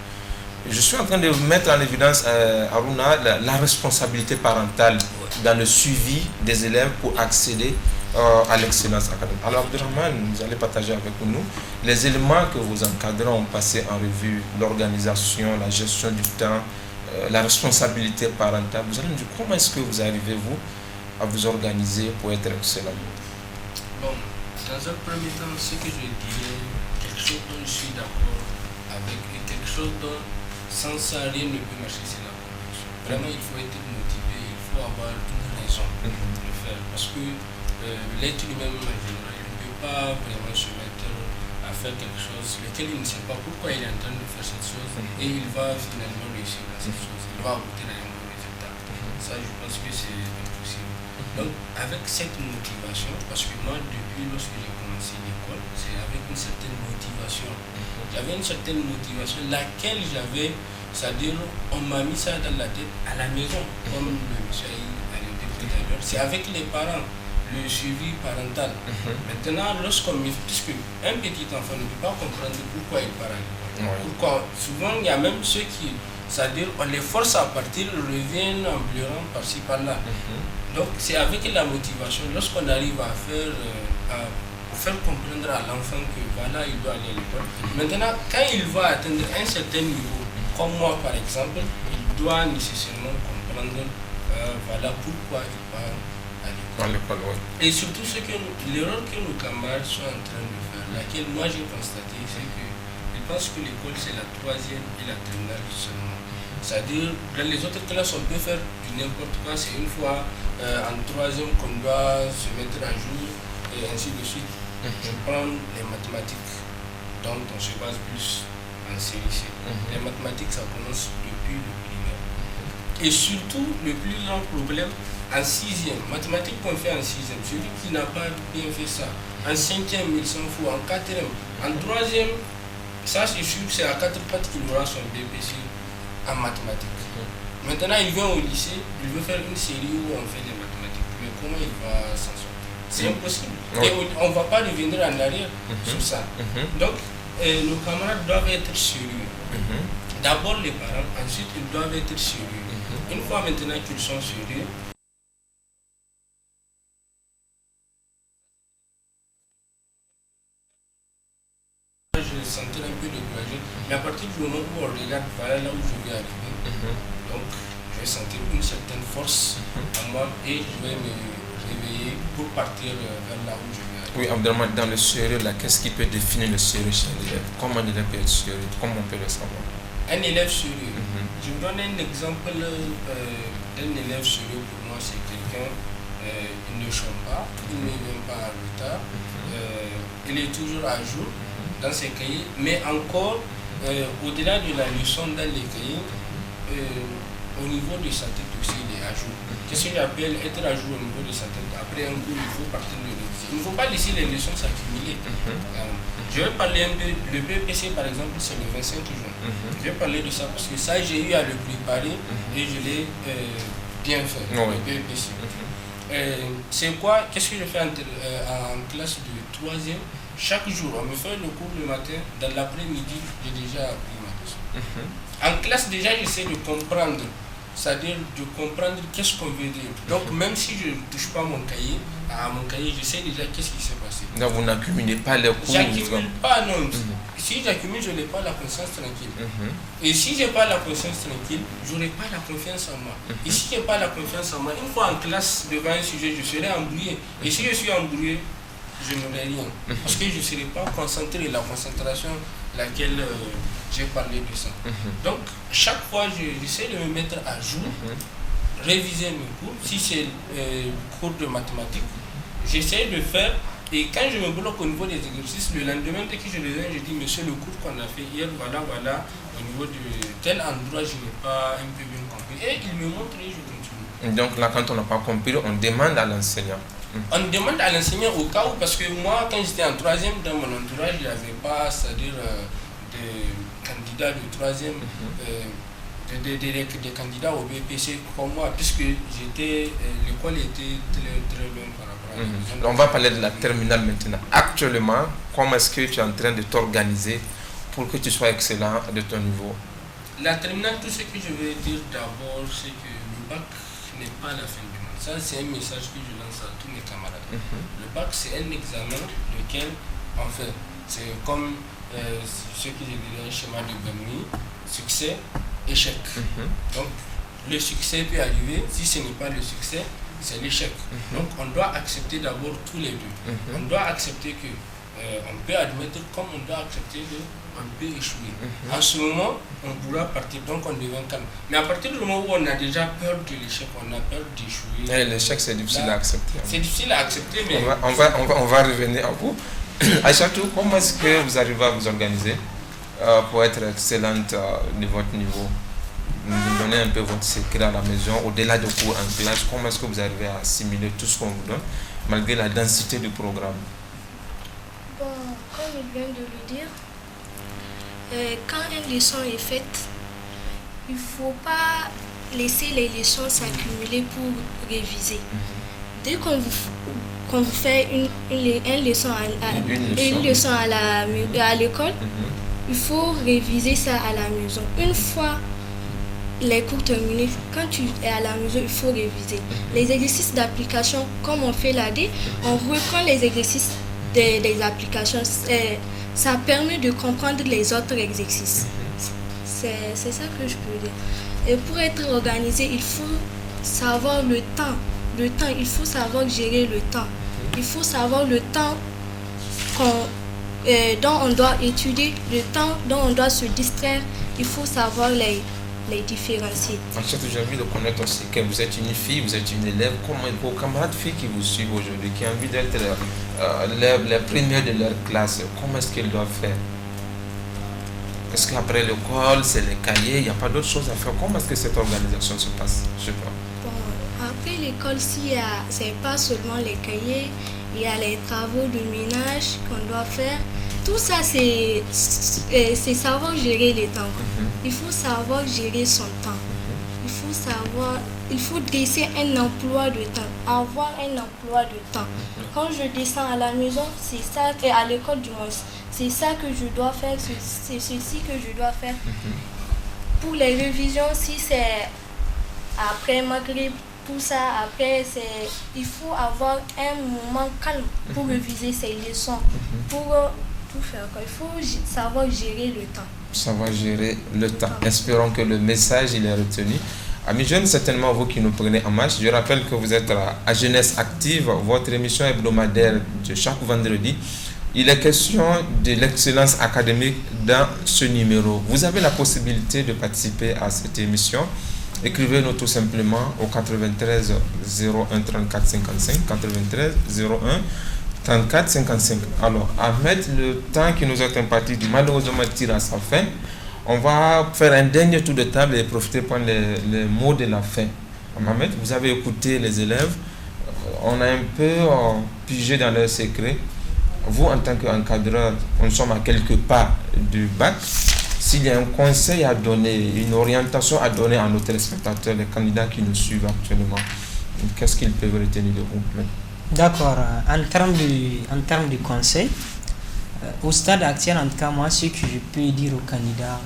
je suis en train de mettre en évidence, Aruna, la responsabilité parentale dans le suivi des élèves pour accéder à l'excellence académique. Alors, Abdurrahman, vous allez partager avec nous les éléments que vos encadrants ont passé en revue, l'organisation, la gestion du temps, la responsabilité parentale. Vous allez nous dire comment est-ce que vous arrivez, vous, à vous organiser pour être excellent? Bon, dans un premier temps, ce que je dirais, quelque chose dont je suis d'accord avec, et quelque chose dont sans ça rien ne peut marcher, c'est la conviction. Vraiment, il faut être motivé, il faut avoir une raison de le faire. Parce que l'être lui-même, en général, il ne peut pas vraiment se mettre à faire quelque chose lequel il ne sait pas pourquoi il est en train de faire cette chose et il va finalement réussir dans cette chose. Il va aboutir à un bon résultat. Ça, je pense que c'est impossible. Donc, avec cette motivation, parce que moi, depuis lorsque j'ai commencé l'école, c'est avec une certaine motivation. J'avais une certaine motivation, laquelle j'avais, c'est-à-dire, on m'a mis ça dans la tête à la maison, comme le monsieur a dit tout à l'heure. C'est avec les parents, le suivi parental. Maintenant, puisque un petit enfant ne peut pas comprendre pourquoi il part à l'école. Pourquoi, souvent, il y a même ceux qui, c'est-à-dire, on les force à partir, ils reviennent en pleurant par-ci, par-là. Donc, c'est avec la motivation, lorsqu'on arrive à faire comprendre à l'enfant que voilà, il doit aller à l'école. Maintenant, quand il va atteindre un certain niveau, comme moi par exemple, il doit nécessairement comprendre voilà pourquoi il part à l'école. Et surtout, l'erreur que nos camarades sont en train de faire, laquelle moi j'ai constaté, c'est qu'ils pensent que l'école c'est la troisième et la terminale seulement. C'est-à-dire, dans les autres classes, on peut faire du n'importe quoi, c'est une fois en troisième qu'on doit se mettre à jour et ainsi de suite. Je prends les mathématiques, dont on se base plus en série. Les mathématiques, ça commence depuis le primaire. Et surtout, le plus grand problème, en sixième, mathématiques qu'on fait en sixième, celui qui n'a pas bien fait ça, en cinquième, il s'en fout, en quatrième, en troisième, ça c'est sûr, c'est à 4 pattes qu'il aura son BPC en mathématiques. Maintenant, il vient au lycée, il veut faire une série où on fait des mathématiques. Mais comment il va s'en sortir? C'est impossible. Et on ne va pas revenir en arrière sur ça. Donc, nos camarades doivent être sérieux. D'abord les parents, ensuite ils doivent être sérieux. Une fois maintenant qu'ils sont sérieux, je sentais un peu découragé. Mais à partir du moment où on regarde, voilà là où je vais arriver, donc je vais sentir une certaine force en moi et je vais me réveiller pour partir vers là où je vais aller. Oui, Abdelman, dans le sérieux, là, qu'est-ce qui peut définir le sérieux chez l'élève? Comment un élève peut être sérieux? Comment on peut le savoir? Un élève sérieux. Je vous donne un exemple d'un élève sérieux pour moi, c'est quelqu'un, il ne chôme pas, il ne vient pas en retard, il est toujours à jour dans ses cahiers, mais encore, au-delà de la leçon dans les cahiers, au niveau de sa tête aussi, il est à jour. Qu'est-ce que j'appelle être à jour au niveau de sa tête? Après un cours, il faut partir de réviser. Il ne faut pas laisser les leçons s'accumuler. Je vais parler un peu, le BPC par exemple, c'est le 25 juin. Je vais parler de ça parce que ça, j'ai eu à le préparer et je l'ai bien fait, le BPC. C'est quoi? Qu'est-ce que je fais en classe de 3e? Chaque jour, on me fait le cours le matin, dans l'après-midi, j'ai déjà appris ma leçon. En classe, déjà, j'essaie de comprendre, c'est-à-dire de comprendre qu'est-ce qu'on veut dire. Donc, même si je ne touche pas mon cahier, je sais déjà qu'est-ce qui s'est passé. Donc, vous n'accumulez pas les cours? J'accumule pas, non. Si j'accumule, je n'ai pas la conscience tranquille. Et si je n'ai pas la conscience tranquille, je n'aurai pas la confiance en moi. Et si je n'ai pas la confiance en moi, une fois en classe, devant un sujet, je serai embrouillé. Et si je suis embrouillé, je n'aurai rien. Parce que je ne serai pas concentré. La concentration, laquelle j'ai parlé de ça. Donc, chaque fois, j'essaie de me mettre à jour, réviser mes cours. Si c'est cours de mathématiques, j'essaie de faire. Et quand je me bloque au niveau des exercices, le lendemain, dès que je reviens, je dis, monsieur, le cours qu'on a fait hier, voilà, au niveau de tel endroit, je n'ai pas un peu bien compris. Et il me montre et je continue. Donc là, quand on n'a pas compris, on demande à l'enseignant. On demande à l'enseignant au cas où, parce que moi, quand j'étais en 3e, dans mon entourage, il n'y avait pas, c'est-à-dire des candidats de 3e, des candidats au BPC comme moi, puisque l'école était très bien par rapport à la On va parler de la terminale maintenant. Actuellement, comment est-ce que tu es en train de t'organiser pour que tu sois excellent de ton niveau? La terminale, tout ce que je veux dire d'abord, c'est que le bac n'est pas la fin du monde. Ça, c'est un message que je lance à tous mes camarades. Le bac, c'est un examen lequel, en fait, c'est comme ce que j'ai dit, un schéma de Bernoulli, succès, échec. Donc, le succès peut arriver, si ce n'est pas le succès, c'est l'échec. Donc, on doit accepter d'abord tous les deux. On doit accepter que on peut admettre comme on doit accepter qu'on peut échouer. En ce moment, on pourra partir, donc on devient calme. Mais à partir du moment où on a déjà peur de l'échec, on a peur d'échouer. L'échec, c'est difficile à accepter. C'est difficile à accepter, mais... On va revenir à vous. Aïchatou, comment est-ce que vous arrivez à vous organiser pour être excellente de votre niveau? Nous donnez un peu votre secret à la maison, au-delà de cours en classe, comment est-ce que vous arrivez à assimiler tout ce qu'on vous donne, malgré la densité du programme? Bon, comme il vient de le dire, quand une leçon est faite, il ne faut pas laisser les leçons s'accumuler pour réviser. Dès qu'on vous fait une leçon à l'école, il faut réviser ça à la maison. Une fois les cours terminés, quand tu es à la maison, il faut réviser. Les exercices d'application, comme on fait l'AD, on reprend les exercices des applications. Ça permet de comprendre les autres exercices. C'est ça que je peux dire. Et pour être organisé, il faut savoir le temps. Il faut savoir gérer le temps. Il faut savoir le temps dont on doit étudier, le temps dont on doit se distraire. Il faut savoir les différencier. En fait, j'ai envie de connaître aussi que vous êtes une fille, vous êtes une élève. Comment vos camarades filles qui vous suivent aujourd'hui, qui ont envie d'être les premières de leur classe, comment est-ce qu'ils doivent faire? Est-ce qu'après l'école, c'est les cahiers, il n'y a pas d'autre chose à faire? Comment est-ce que cette organisation se passe? Je sais pas. Bon, après l'école, c'est pas seulement les cahiers, il y a les travaux de ménage qu'on doit faire. Tout ça, c'est savoir gérer les temps. Il faut savoir gérer son temps. Il faut dresser un emploi de temps, avoir un emploi de temps. Quand je descends à la maison, c'est ça, et à l'école du moins, c'est ça que je dois faire, c'est ceci que je dois faire. Pour les révisions, si c'est après Maghreb, pour ça, après, il faut avoir un moment calme pour réviser ses leçons, pour tout faire. Il faut savoir gérer le temps. Savoir gérer le temps. Espérons que le message il est retenu. Amis jeunes, certainement vous qui nous prenez en marche, je rappelle que vous êtes à Jeunesse Active, votre émission hebdomadaire de chaque vendredi. Il est question de l'excellence académique dans ce numéro. Vous avez la possibilité de participer à cette émission. Écrivez-nous tout simplement au 93 01 34 55 93 01 34 55. Alors, Ahmed, le temps qui nous est imparti malheureusement tire à sa fin. On va faire un dernier tour de table et profiter pour les mots de la fin. Ahmed, vous avez écouté les élèves. On a un peu pigé dans leurs secrets. Vous, en tant qu'encadreur, nous sommes à quelques pas du bac. S'il y a un conseil à donner, une orientation à donner à nos téléspectateurs, les candidats qui nous suivent actuellement, qu'est-ce qu'ils peuvent retenir de vous? D'accord. En termes de conseils, au stade actuel, en tout cas, moi, ce que je peux dire aux candidats,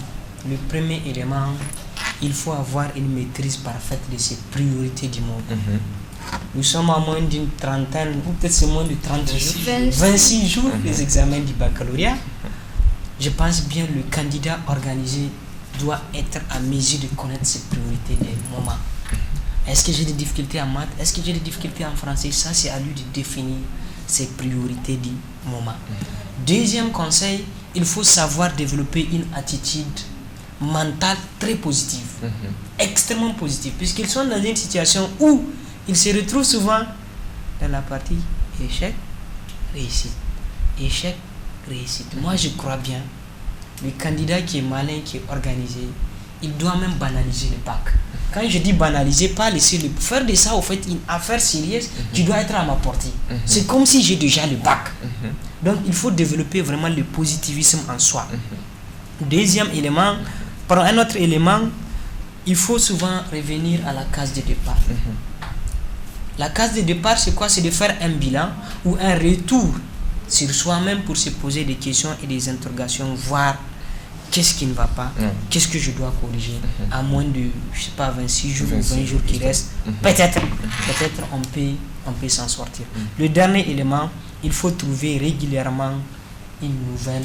le premier élément, il faut avoir une maîtrise parfaite de ses priorités du moment. Nous sommes à moins d'une trentaine, ou peut-être c'est moins de 30 jours, 26 jours des examens du baccalauréat. Je pense bien le candidat organisé doit être à mesure de connaître ses priorités du moment. Est-ce que j'ai des difficultés en maths? Est-ce que j'ai des difficultés en français? Ça, c'est à lui de définir ses priorités du moment. Deuxième conseil, il faut savoir développer une attitude mentale très positive, extrêmement positive, puisqu'ils sont dans une situation où ils se retrouvent souvent dans la partie échec, réussite. Échec, réussite. Moi, je crois bien, le candidat qui est malin, qui est organisé, il doit même banaliser le bac. Quand je dis banaliser, pas laisser le faire de ça au fait une affaire sérieuse, tu dois être à ma portée. C'est comme si j'ai déjà le bac. Donc il faut développer vraiment le positivisme en soi. Deuxième élément, par un autre élément, il faut souvent revenir à la case de départ. La case de départ, c'est quoi? C'est de faire un bilan ou un retour sur soi-même pour se poser des questions et des interrogations, voir qu'est-ce qui ne va pas, qu'est-ce que je dois corriger, à moins de, je sais pas, 26 jours ou 20 jours qui restent, peut-être on peut s'en sortir. Le dernier élément, il faut trouver régulièrement une nouvelle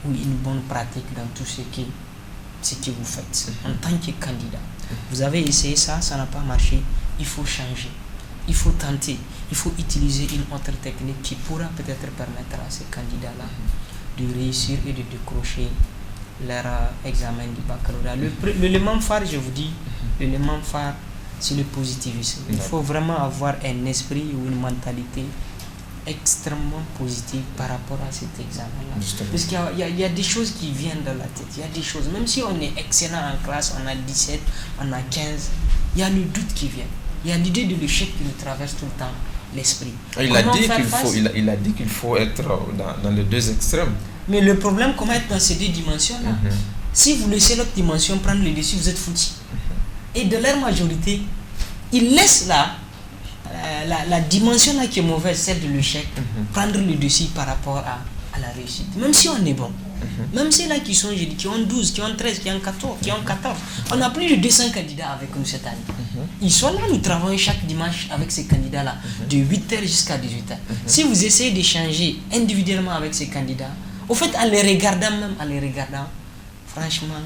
ou une bonne pratique dans tout ce que vous faites en tant que candidat. Vous avez essayé ça n'a pas marché, il faut changer, il faut tenter, il faut utiliser une autre technique qui pourra peut-être permettre à ces candidats-là de réussir et de décrocher leur examen du baccalauréat. L'élément phare, je vous dis, l'élément phare, c'est le positivisme. Il faut vraiment avoir un esprit ou une mentalité extrêmement positive par rapport à cet examen-là. Parce qu'il y a des choses qui viennent dans la tête. Il y a des choses, même si on est excellent en classe, on a 17, on a 15, il y a le doute qui vient. Il y a l'idée de l'échec qui nous traverse tout le temps l'esprit. Il a dit qu'il faut être dans les deux extrêmes. Mais le problème, comment être dans ces deux dimensions-là? Si vous laissez l'autre dimension prendre le dessus, vous êtes foutu. Et de leur majorité, ils laissent la dimension là qui est mauvaise, celle de l'échec, prendre le dessus par rapport à la réussite. Même si on est bon. Même ceux-là qui sont, qui ont 12, qui ont 13, qui ont 14. On a plus de 200 candidats avec nous cette année. Ils sont là, nous travaillons chaque dimanche avec ces candidats-là, de 8h jusqu'à 18h. Si vous essayez d'échanger individuellement avec ces candidats, au fait, en les regardant, franchement,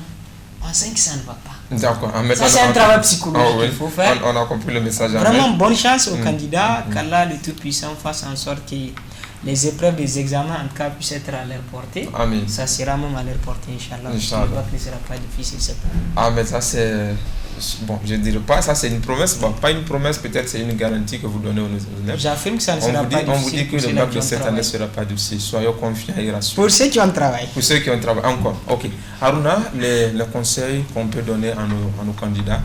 on sait que ça ne va pas. D'accord. Ça, c'est un travail psychologique qu'il faut faire. On a compris le message. Vraiment, bonne chance aux candidats, qu'Allah le Tout-Puissant fasse en sorte que les épreuves des examens, en tout cas, puissent être à leur portée. Amen. Ça sera même à leur portée, Inch'Allah. Je crois que ce ne sera pas difficile cette année. Ah, mais ça, c'est... Bon, je ne dirais pas, ça c'est une promesse. Bon, pas une promesse, peut-être c'est une garantie que vous donnez aux élèves. J'affirme que ça ne sera pas difficile. On vous dit que le bac de cette année ne sera pas difficile. Soyons confiants et rassurés. Pour ceux qui ont travaillé. Pour ceux qui ont travaillé, encore. Ok. Haruna, les conseils qu'on peut donner à nos candidats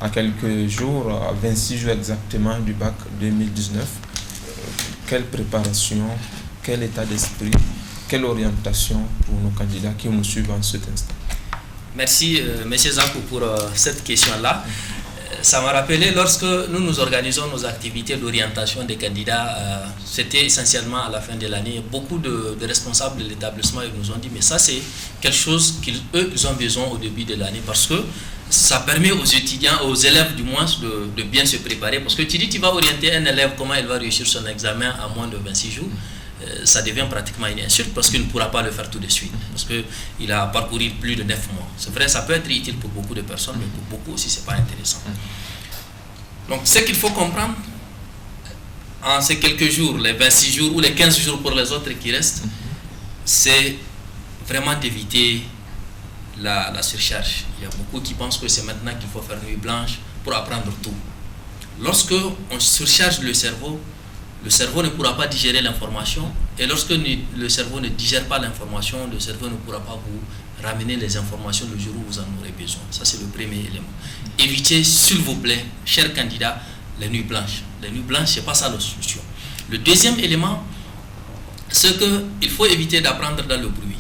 à quelques jours, à 26 jours exactement du bac 2019, quelle préparation, quel état d'esprit, quelle orientation pour nos candidats qui nous suivent en cet instant? Merci, M. Zankou, pour cette question-là. Ça m'a rappelé lorsque nous organisons nos activités d'orientation des candidats, c'était essentiellement à la fin de l'année. Beaucoup de responsables de l'établissement nous ont dit, mais ça c'est quelque chose qu'ils ont besoin au début de l'année, parce que ça permet aux étudiants, aux élèves du moins, de bien se préparer. Parce que tu vas orienter un élève, comment il va réussir son examen à moins de 26 jours. Ça devient pratiquement une insulte parce qu'il ne pourra pas le faire tout de suite, parce qu'il a parcouru plus de 9 mois. C'est vrai, ça peut être utile pour beaucoup de personnes, mais pour beaucoup aussi, ce n'est pas intéressant. Donc, ce qu'il faut comprendre, en ces quelques jours, les 26 jours ou les 15 jours pour les autres qui restent, c'est vraiment d'éviter la surcharge. Il y a beaucoup qui pensent que c'est maintenant qu'il faut faire nuit blanche pour apprendre tout. Lorsque on surcharge le cerveau ne pourra pas digérer l'information, et lorsque le cerveau ne digère pas l'information, le cerveau ne pourra pas vous ramener les informations le jour où vous en aurez besoin. Ça, c'est le premier élément. Évitez, s'il vous plaît, chers candidats, les nuits blanches. Les nuits blanches, ce n'est pas ça la solution. Le deuxième élément, c'est qu'il faut éviter d'apprendre dans le bruit.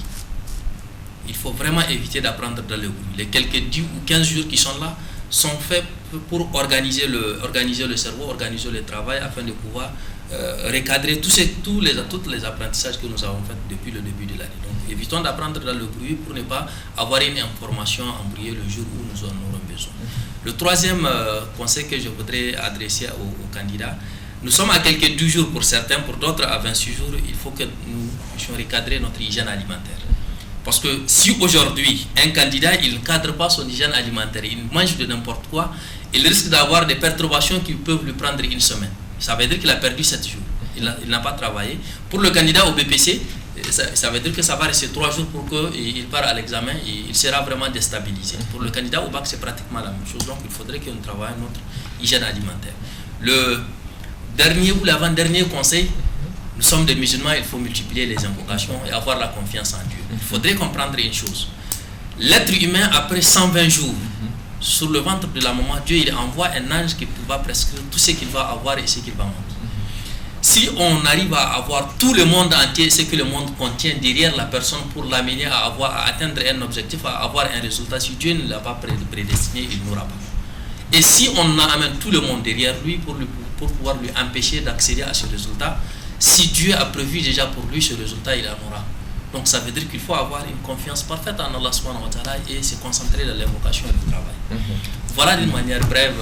Il faut vraiment éviter d'apprendre dans le bruit. Les quelques 10 ou 15 jours qui sont là sont faits pour organiser le cerveau, organiser le travail, afin de pouvoir recadrer tous les apprentissages que nous avons faits depuis le début de l'année. Donc évitons d'apprendre dans le bruit pour ne pas avoir une information embrouillée le jour où nous en aurons besoin. Le troisième conseil que je voudrais adresser aux candidats, nous sommes à quelques 12 jours pour certains, pour d'autres à 26 jours, il faut que nous puissions recadrer notre hygiène alimentaire. Parce que si aujourd'hui, un candidat, il ne cadre pas son hygiène alimentaire, il mange de n'importe quoi, il risque d'avoir des perturbations qui peuvent lui prendre une semaine. Ça veut dire qu'il a perdu 7 jours. Il n'a pas travaillé. Pour le candidat au BPC, ça veut dire que ça va rester 3 jours pour qu'il parte à l'examen et il sera vraiment déstabilisé. Pour le candidat au bac, c'est pratiquement la même chose. Donc il faudrait que nous travaillions notre hygiène alimentaire. Le dernier ou l'avant-dernier conseil, nous sommes des musulmans, il faut multiplier les invocations et avoir la confiance en Dieu. Il faudrait comprendre une chose. L'être humain, après 120 jours, sur le ventre de la maman, Dieu il envoie un ange qui va prescrire tout ce qu'il va avoir et ce qu'il va manger. Si on arrive à avoir tout le monde entier, ce que le monde contient derrière la personne pour l'amener à atteindre un objectif, à avoir un résultat, si Dieu ne l'a pas prédestiné, il n'aura pas. Et si on amène tout le monde derrière lui pour pouvoir lui empêcher d'accéder à ce résultat, si Dieu a prévu déjà pour lui ce résultat, il en aura. Donc ça veut dire qu'il faut avoir une confiance parfaite en Allah subhanahu wa ta'ala et se concentrer dans l'invocation du travail. Voilà d'une manière brève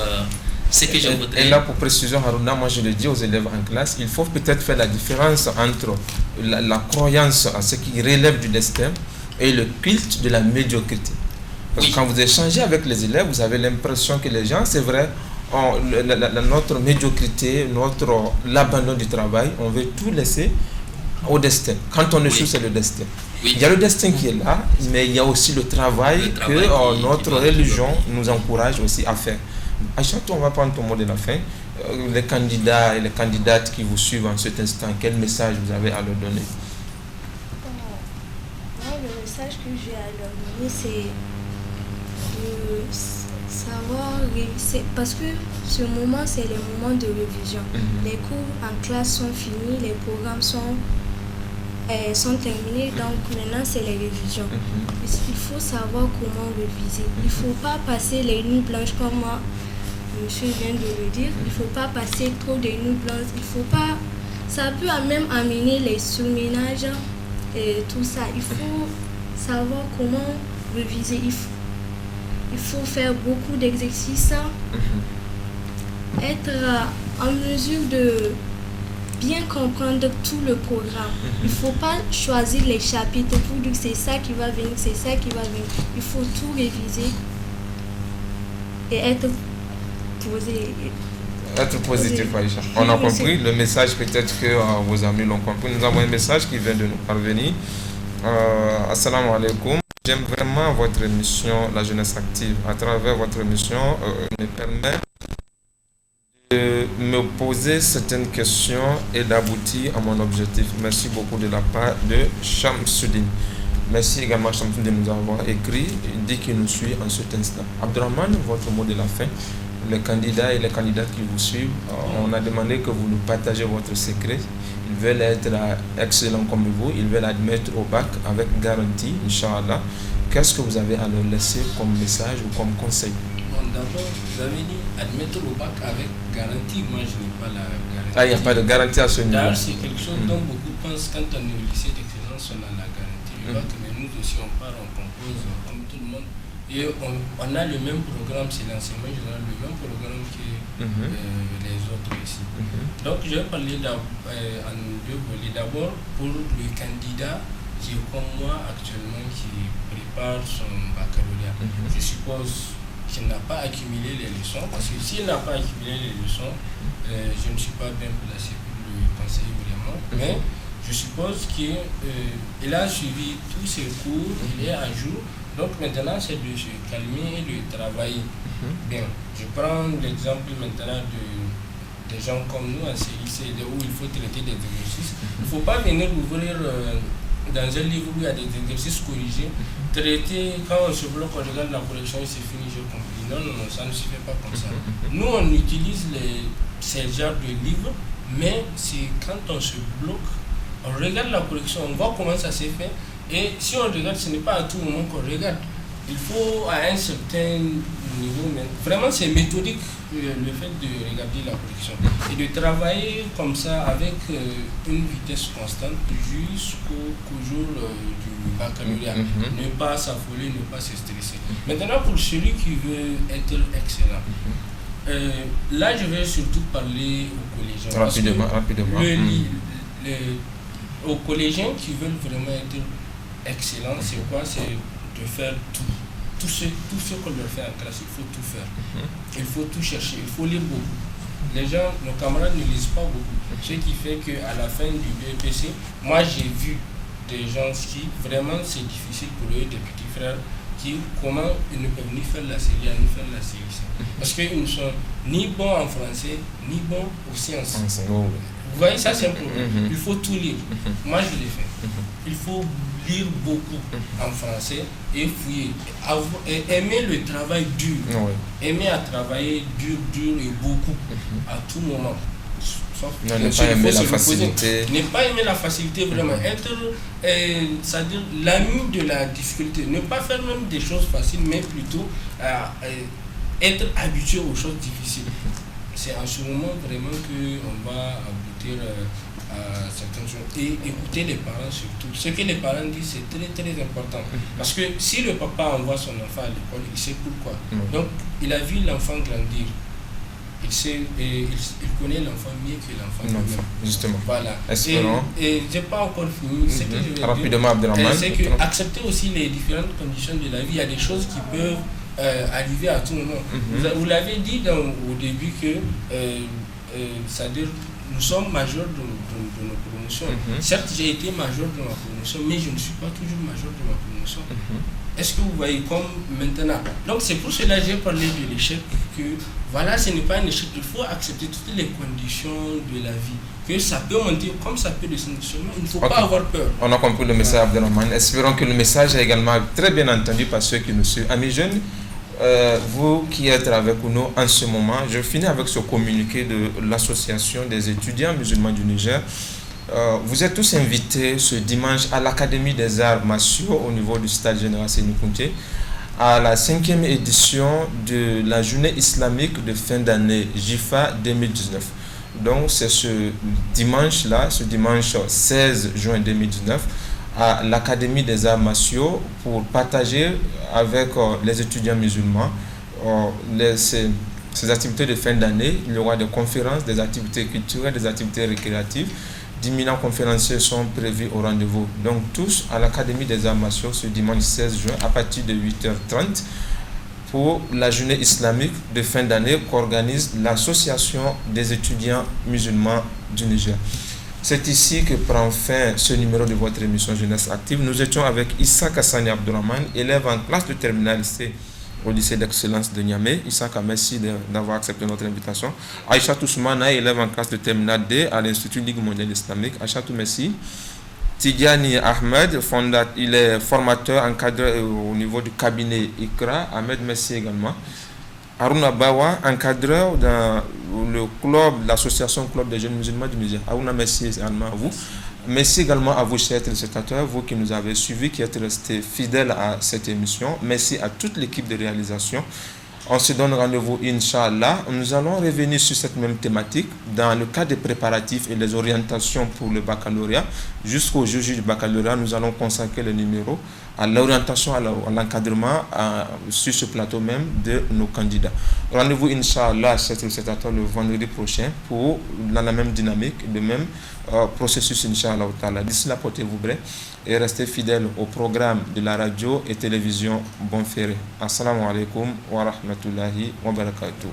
ce que je voudrais. Et là, pour précision, Haruna, moi je le dis aux élèves en classe, il faut peut-être faire la différence entre la croyance à ce qui relève du destin et le culte de la médiocrité. Parce que quand vous échangez avec les élèves, vous avez l'impression que les gens, c'est vrai, notre médiocrité, l'abandon du travail, on veut tout laisser au destin. Quand on échoue, c'est le destin. Il y a le destin qui est là, mais il y a aussi le travail que notre religion nous encourage aussi à faire. Aïchatou, on va prendre ton mot de la fin. Les candidats et les candidates qui vous suivent en cet instant, quel message vous avez à leur donner? Moi, le message que j'ai à leur donner, c'est de savoir réviser. Parce que ce moment, c'est les moments de révision. Les cours en classe sont finis, les programmes sont terminés, donc maintenant c'est les révisions. Il faut savoir comment réviser. Il ne faut pas passer les nuits blanches comme moi, monsieur vient de le dire. Il ne faut pas passer trop de nuits blanches. Il faut pas. Ça peut même amener les surménages et tout ça. Il faut savoir comment réviser. Il faut faire beaucoup d'exercices, être en mesure de bien comprendre tout le programme. Il ne faut pas choisir les chapitres pour dire que c'est ça qui va venir, c'est ça qui va venir. Il faut tout réviser et être posé. Être positif, Aïcha. On a compris le message, peut-être que vos amis l'ont compris. Nous avons un message qui vient de nous parvenir. Assalamu alaikum. J'aime vraiment votre émission, La Jeunesse Active. À travers votre émission, me permet de me poser certaines questions et d'aboutir à mon objectif. Merci beaucoup de la part de Shamsuddin. Merci également Shamsuddin de nous avoir écrit, dit qu'il nous suit en cet instant. Abdurrahman, votre mot de la fin. Les candidats et les candidates qui vous suivent, on a demandé que vous nous partagez votre secret. Ils veulent être excellents comme vous, ils veulent admettre au bac avec garantie, Inch'Allah. Qu'est-ce que vous avez à leur laisser comme message ou comme conseil? Bon, d'abord, vous avez dit admettre au bac avec garantie. Moi, je n'ai pas la garantie. Ah, il n'y a pas de garantie à ce niveau. D'ailleurs, c'est quelque chose dont beaucoup pensent quand on est au lycée d'excellence, on a la garantie. Je vois que nous aussi, on part, on compose comme tout le monde. Et on a le même programme, c'est l'enseignement général, le même programme que les autres ici. Donc, je vais parler en deux volets. D'abord, pour le candidat qui est comme moi actuellement, qui prépare son baccalauréat. Je suppose qu'il n'a pas accumulé les leçons, parce que s'il n'a pas accumulé les leçons, je ne suis pas bien placé pour le conseiller vraiment. Mais je suppose qu'il a suivi tous ses cours, il est à jour. Donc maintenant, c'est de se calmer et de travailler bien. Je prends l'exemple maintenant des gens comme nous en CIC, où il faut traiter des exercices. Il ne faut pas venir ouvrir dans un livre où il y a des exercices corrigés, traiter, quand on se bloque, on regarde la correction et c'est fini, j'ai compris. Non, non, ça ne se fait pas comme ça. Nous, on utilise ces genres de livres, mais c'est quand on se bloque, on regarde la correction, on voit comment ça s'est fait. Et si on regarde, ce n'est pas à tout moment qu'on regarde. Il faut à un certain niveau, mais vraiment c'est méthodique le fait de regarder la correction et de travailler comme ça avec une vitesse constante jusqu'au jour du baccalauréat. Ne pas s'affoler, ne pas se stresser. Maintenant, pour celui qui veut être excellent, là je vais surtout parler aux collégiens. Rapidement. Aux collégiens qui veulent vraiment être excellent, c'est quoi? C'est de faire tout. Tout ce qu'on leur fait en classe, il faut tout faire. Il faut tout chercher, il faut lire beaucoup. Les gens, nos camarades ne lisent pas beaucoup. Ce qui fait qu'à la fin du BEPC, moi j'ai vu des gens qui, vraiment c'est difficile pour eux, des petits frères, comment ils ne peuvent ni faire la série A, ni faire la série C. Parce qu'ils ne sont ni bons en français, ni bons aux sciences. Vous voyez, ça c'est un problème. Il faut tout lire. Moi je l'ai fait. Il faut lire beaucoup en français et fouiller. Aimer le travail dur. Aimer à travailler dur et beaucoup à tout moment. Ne pas aimer la facilité. Ne pas aimer la facilité, vraiment. Être, c'est-à-dire l'ami de la difficulté. Ne pas faire même des choses faciles, mais plutôt être habitué aux choses difficiles. C'est en ce moment vraiment qu'on va aboutir à certaines choses et écouter les parents surtout. Ce que les parents disent, c'est très très important. Parce que si le papa envoie son enfant à l'école, il sait pourquoi. Donc, il a vu l'enfant grandir. Il sait, il connaît l'enfant mieux que l'enfant lui-même. Justement. Voilà. Espérons. Et je n'ai pas encore fini. Ce que je vais Rapidement, Abdelrahman. c'est que accepter aussi les différentes conditions de la vie. Il y a des choses qui peuvent arriver à tout moment. Vous l'avez dit au début que c'est-à-dire nous sommes majeurs de nos promotions. Certes, j'ai été majeur de ma promotion, mais je ne suis pas toujours majeur de ma promotion. Est-ce que vous voyez comme maintenant? Donc c'est pour cela que j'ai parlé de l'échec, que voilà, ce n'est pas un échec, il faut accepter toutes les conditions de la vie, que ça peut monter comme ça peut descendre, seulement il ne faut pas avoir peur. On a compris le message, Abdelrahman. Espérons que le message est également très bien entendu par ceux qui nous suivent. Amis jeunes, vous qui êtes avec nous en ce moment, je finis avec ce communiqué de l'association des étudiants musulmans du Niger. Vous êtes tous invités ce dimanche à l'Académie des arts martiaux au niveau du stade général Séni Kountché à la 5e édition de la journée islamique de fin d'année JIFA 2019. Donc c'est ce dimanche-là, ce dimanche 16 juin 2019, à l'Académie des arts martiaux pour partager avec les étudiants musulmans ces activités de fin d'année. Il y aura des conférences, des activités culturelles, des activités récréatives. 10 000 conférenciers sont prévus au rendez-vous. Donc tous à l'Académie des arts martiaux ce dimanche 16 juin à partir de 8h30 pour la journée islamique de fin d'année qu'organise l'Association des étudiants musulmans du Niger. C'est ici que prend fin ce numéro de votre émission Jeunesse Active. Nous étions avec Issa Kassani Abdourahmane, élève en classe de terminale C au lycée d'excellence de Niamey. Issa, merci d'avoir accepté notre invitation. Aïcha Toussoumana, élève en classe de terminale D à l'Institut Ligue mondiale islamique. Aïcha, merci. Tidiane Ahmed, il est formateur encadré au niveau du cabinet ICRA. Ahmed, merci également. Harouna Bawa, encadreur dans le club, l'association Club des jeunes musulmans du Niger. Harouna, merci également à vous. Merci également à vous, chers téléspectateurs, vous qui nous avez suivis, qui êtes restés fidèles à cette émission. Merci à toute l'équipe de réalisation. On se donne rendez-vous, Inch'Allah. Nous allons revenir sur cette même thématique dans le cadre des préparatifs et les orientations pour le baccalauréat. Jusqu'au jour du baccalauréat, nous allons consacrer le numéro à l'orientation, à l'encadrement sur ce plateau même de nos candidats. Rendez-vous, Inch'Allah, chers téléspectateurs, le vendredi prochain pour dans la même dynamique, le même processus, Inch'Allah. D'ici là, portez-vous prêts et restez fidèles au programme de la radio et télévision Bonferré. Assalamu alaikum wa rahmatullahi wa barakatuh.